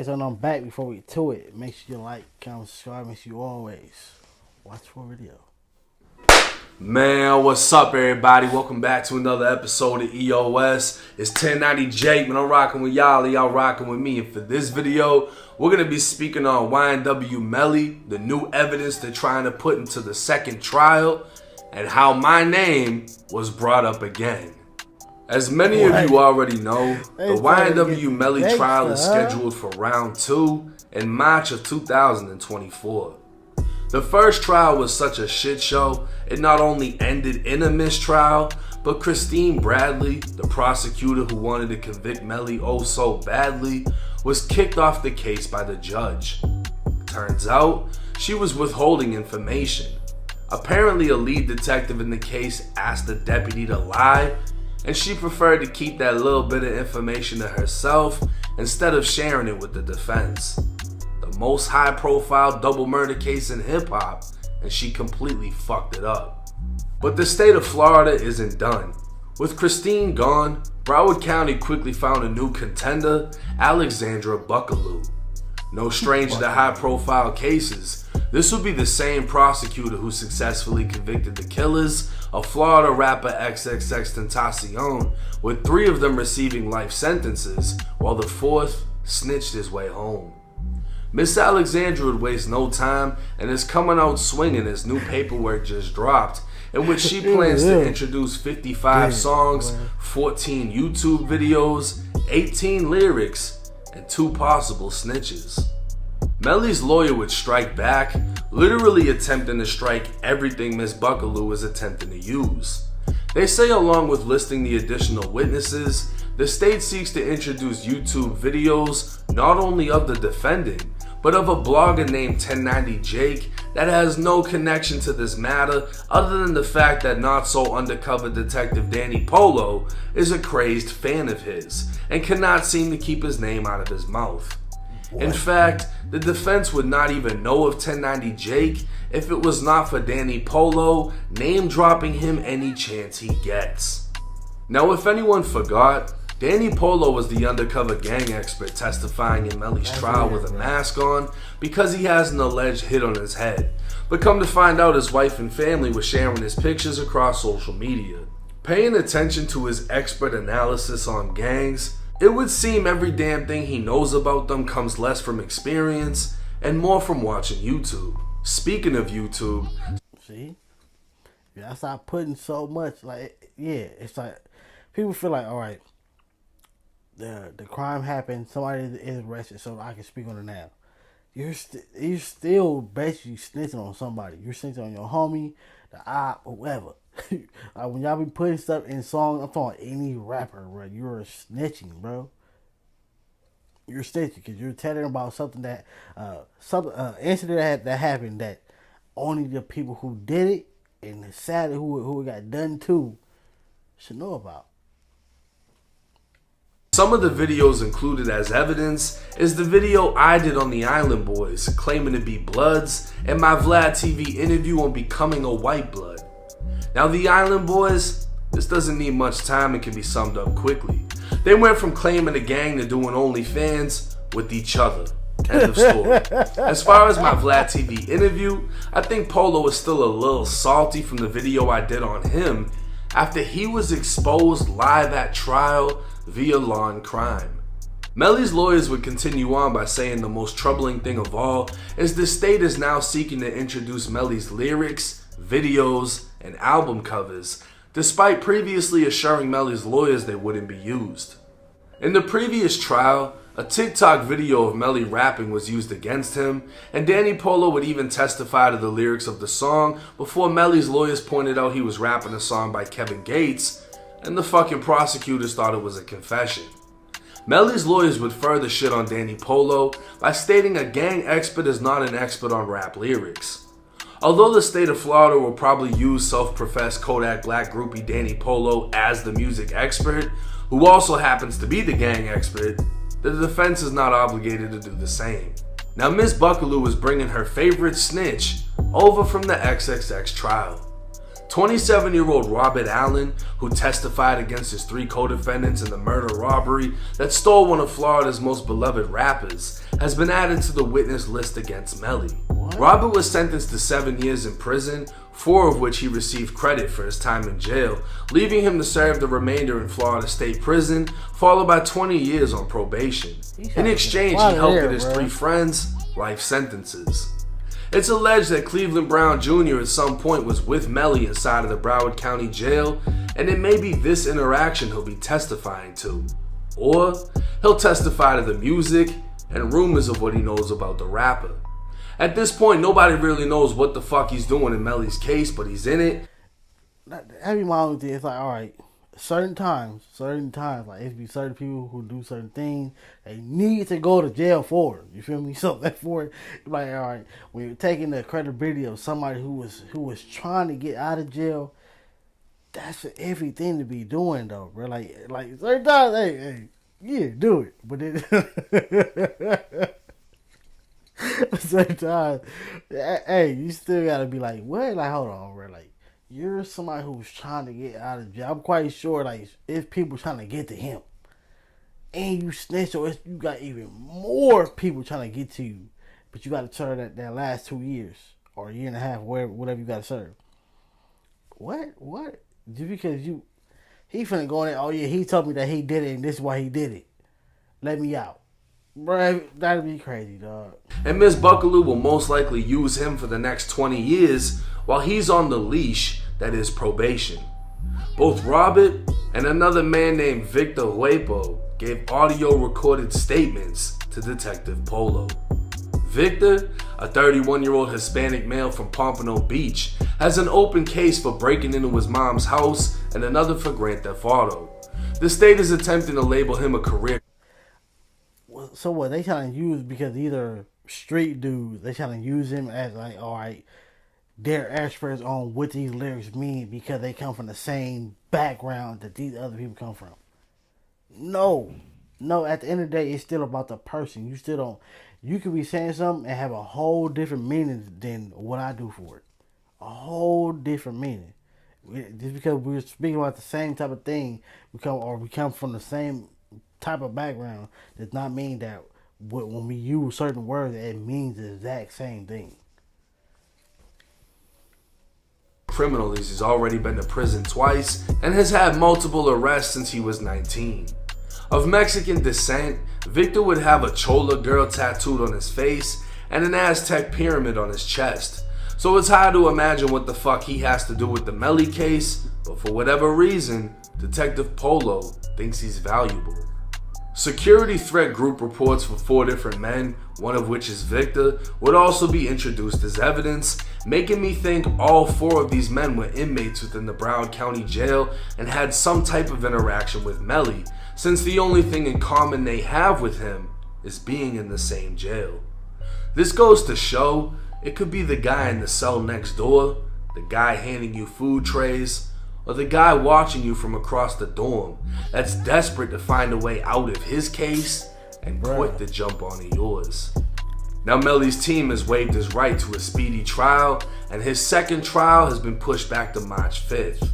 say something, I'm back before we get to it. Make sure you like, comment, subscribe. Make sure you always watch for video. Man, what's up, everybody? Welcome back to another episode of EOS. It's 1090 Jake, man. I'm rocking with y'all, y'all rocking with me. And for this video, we're going to be speaking on YNW Melly, the new evidence they're trying to put into the second trial, and how my name was brought up again. As many of you already know, the YNW Melly trial is scheduled for round 2 in March of 2024. The first trial was such a shit show, it not only ended in a mistrial, but Christine Bradley, the prosecutor who wanted to convict Melly oh so badly, was kicked off the case by the judge. Turns out, she was withholding information. Apparently a lead detective in the case asked the deputy to lie, and she preferred to keep that little bit of information to herself instead of sharing it with the defense. The most high-profile double murder case in hip-hop, and she completely fucked it up. But the state of Florida isn't done. With Christine gone, Broward County quickly found a new contender, Alexandra Buckaloo. No stranger to high-profile cases, this would be the same prosecutor who successfully convicted the killers of Florida rapper XXXTentacion, with 3 of them receiving life sentences, while the 4th snitched his way home. Miss Alexandra would waste no time and is coming out swinging as new paperwork just dropped, in which she plans to introduce 55 songs, 14 YouTube videos, 18 lyrics, and 2 possible snitches. Melly's lawyer would strike back, literally attempting to strike everything Miss Buckaloo is attempting to use. They say along with listing the additional witnesses, the state seeks to introduce YouTube videos not only of the defendant, but of a blogger named 1090 Jake that has no connection to this matter other than the fact that not so undercover detective Danny Polo is a crazed fan of his and cannot seem to keep his name out of his mouth. In fact, the defense would not even know of 1090 Jake if it was not for Danny Polo name dropping him any chance he gets. Now, if anyone forgot, Danny Polo was the undercover gang expert testifying in Melly's trial with a mask on because he has an alleged hit on his head. But come to find out, his wife and family were sharing his pictures across social media. Paying attention to his expert analysis on gangs, it would seem every damn thing he knows about them comes less from experience and more from watching YouTube. Speaking of YouTube, see, I start putting so much it's like people feel like, all right, the crime happened, somebody is arrested, so I can speak on it now. You're still basically snitching on somebody. You're snitching on your homie, the op, or whoever. Like when y'all be putting stuff in songs, I'm talking any rapper, bro. You're snitching, bro. You're snitching because you're telling about something that incident that happened that only the people who did it and sadly who it got done to should know about. Some of the videos included as evidence is the video I did on the Island Boys claiming to be Bloods and my Vlad TV interview on becoming a white blood. Now the Island Boys, this doesn't need much time and can be summed up quickly. They went from claiming a gang to doing OnlyFans with each other. End of story. As far as my Vlad TV interview, I think Polo is still a little salty from the video I did on him after he was exposed live at trial via Law and Crime. Melly's lawyers would continue on by saying the most troubling thing of all is the state is now seeking to introduce Melly's lyrics, videos, and album covers, despite previously assuring Melly's lawyers they wouldn't be used. In the previous trial, a TikTok video of Melly rapping was used against him, and Danny Polo would even testify to the lyrics of the song before Melly's lawyers pointed out he was rapping a song by Kevin Gates, and the fucking prosecutors thought it was a confession. Melly's lawyers would further shit on Danny Polo by stating a gang expert is not an expert on rap lyrics. Although the state of Florida will probably use self-professed Kodak Black groupie Danny Polo as the music expert, who also happens to be the gang expert, the defense is not obligated to do the same. Now Miss Buckaloo is bringing her favorite snitch over from the XXX trial. 27-year-old Robert Allen, who testified against his 3 co-defendants in the murder robbery that stole one of Florida's most beloved rappers, has been added to the witness list against Melly. Robert was sentenced to 7 years in prison, 4 of which he received credit for his time in jail, leaving him to serve the remainder in Florida State Prison, followed by 20 years on probation. In exchange, he helped get his 3 friends life sentences. It's alleged that Cleveland Brown Jr. at some point was with Melly inside of the Broward County Jail, and it may be this interaction he'll be testifying to. Or he'll testify to the music and rumors of what he knows about the rapper. At this point, nobody really knows what the fuck he's doing in Melly's case, but he's in it. That'd be my only thing. It's like, alright, certain times, like it be certain people who do certain things, they need to go to jail for it. You feel me? So therefore, like, alright, when you're taking the credibility of somebody who was trying to get out of jail, that's everything to be doing though, bro. Like certain times, hey, yeah, do it. But then certain times, hey, you still gotta be like, what? Like, hold on, bro. Like, you're somebody who's trying to get out of jail. I'm quite sure, like, if people trying to get to him, and you snitch, or you got even more people trying to get to you, but you got to serve that last 2 years or a year and a half, whatever you got to serve. What? Just because he finna go in there, oh yeah, he told me that he did it, and this is why he did it. Let me out. Bruh, that'd be crazy, dog. And Miss Buckaloo will most likely use him for the next 20 years while he's on the leash that is probation. Both Robert and another man named Victor Huepo gave audio recorded statements to Detective Polo. Victor, a 31-year-old Hispanic male from Pompano Beach, has an open case for breaking into his mom's house and another for grand theft auto. The state is attempting to label him a career. So what, they trying to use, because either street dudes, they trying to use him as like, alright, they're experts on what these lyrics mean because they come from the same background that these other people come from. No, at the end of the day, it's still about the person. You could be saying something and have a whole different meaning than what I do for it. A whole different meaning. Just because we're speaking about the same type of thing, we come from the same type of background, does not mean that when we use certain words, it means the exact same thing. Criminal, he's already been to prison twice and has had multiple arrests since he was 19. Of Mexican descent, Victor would have a Chola girl tattooed on his face and an Aztec pyramid on his chest. So it's hard to imagine what the fuck he has to do with the Melly case, but for whatever reason, Detective Polo thinks he's valuable. Security threat group reports for 4 different men, one of which is Victor, would also be introduced as evidence, making me think all 4 of these men were inmates within the Broward County Jail and had some type of interaction with Melly, since the only thing in common they have with him is being in the same jail. This goes to show it could be the guy in the cell next door, the guy handing you food trays, or the guy watching you from across the dorm that's desperate to find a way out of his case and quick to jump onto yours. Now Melly's team has waived his right to a speedy trial, and his second trial has been pushed back to March 5th.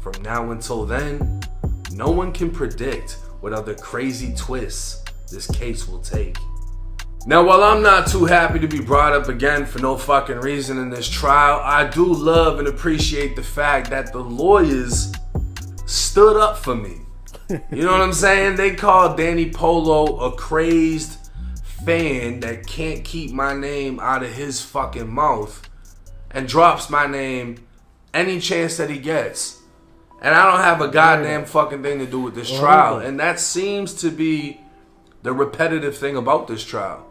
From now until then, no one can predict what other crazy twists this case will take. Now, while I'm not too happy to be brought up again for no fucking reason in this trial, I do love and appreciate the fact that the lawyers stood up for me. You know what I'm saying? They called Danny Polo a crazed fan that can't keep my name out of his fucking mouth and drops my name any chance that he gets. And I don't have a goddamn fucking thing to do with this trial. And that seems to be the repetitive thing about this trial.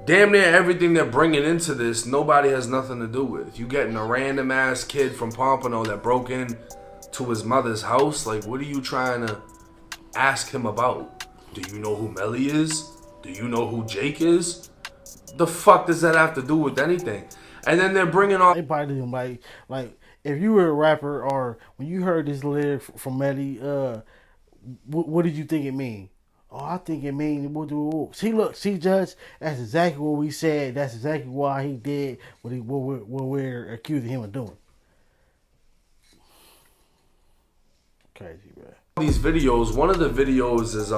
Damn near everything they're bringing into this, nobody has nothing to do with. You getting a random ass kid from Pompano that broke in to his mother's house. Like, what are you trying to ask him about? Do you know who Melly is? Do you know who Jake is? The fuck does that have to do with anything? And then they're bringing on... They probably do like if you were a rapper or when you heard this lyric from Melly, what did you think it mean? Oh, I think it means see, Judge, that's exactly what we said. That's exactly why he did what we're accusing him of doing. crazy, bro. These videos, one of the videos is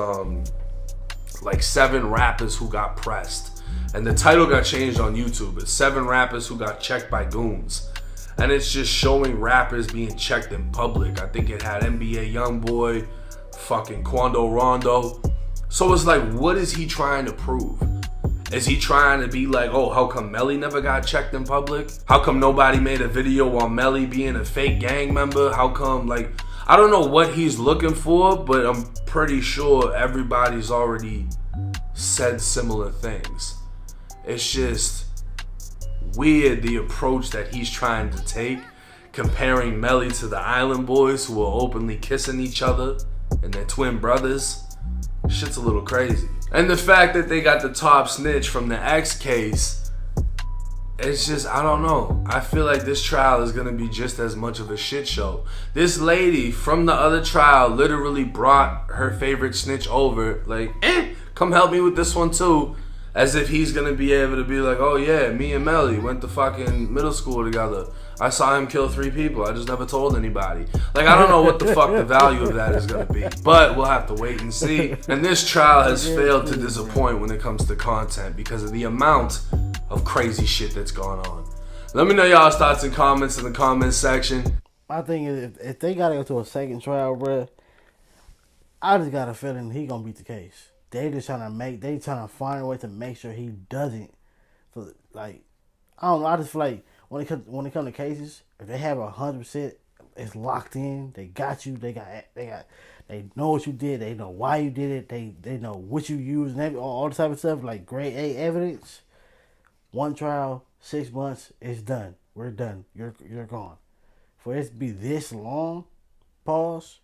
like 7 rappers who got pressed, and the title got changed on YouTube. It's 7 rappers who got checked by goons, and it's just showing rappers being checked in public. I think it had NBA YoungBoy, fucking Quando Rondo. So it's like, what is he trying to prove? Is he trying to be like, oh, how come Melly never got checked in public? How come nobody made a video on Melly being a fake gang member? How come, like, I don't know what he's looking for, but I'm pretty sure everybody's already said similar things. It's just weird, the approach that he's trying to take, comparing Melly to the Island Boys who are openly kissing each other and they're twin brothers. Shit's a little crazy. And the fact that they got the top snitch from the X case, it's just, I don't know. I feel like this trial is gonna be just as much of a shit show. This lady from the other trial literally brought her favorite snitch over, like, come help me with this one too. As if he's gonna be able to be like, oh yeah, me and Melly went to fucking middle school together. I saw him kill 3 people. I just never told anybody. Like, I don't know what the fuck the value of that is gonna be. But we'll have to wait and see. And this trial has failed to disappoint when it comes to content because of the amount of crazy shit that's gone on. Let me know y'all's thoughts and comments in the comments section. My thing is, if they gotta go to a second trial, bro, I just got a feeling he gonna beat the case. They trying to find a way to make sure he doesn't. So, like, I don't know. I just feel like when it comes to cases, if they have 100%, it's locked in. They got you. They know what you did. They know why you did it. They know what you used and all the type of stuff, like grade A evidence. One trial, 6 months, it's done. We're done. You're gone. For it to be this long, pause,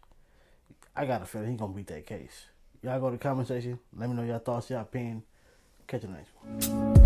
I got a feeling he's gonna beat that case. Y'all go to the comment section. Let me know your thoughts, your opinion. Catch you next one.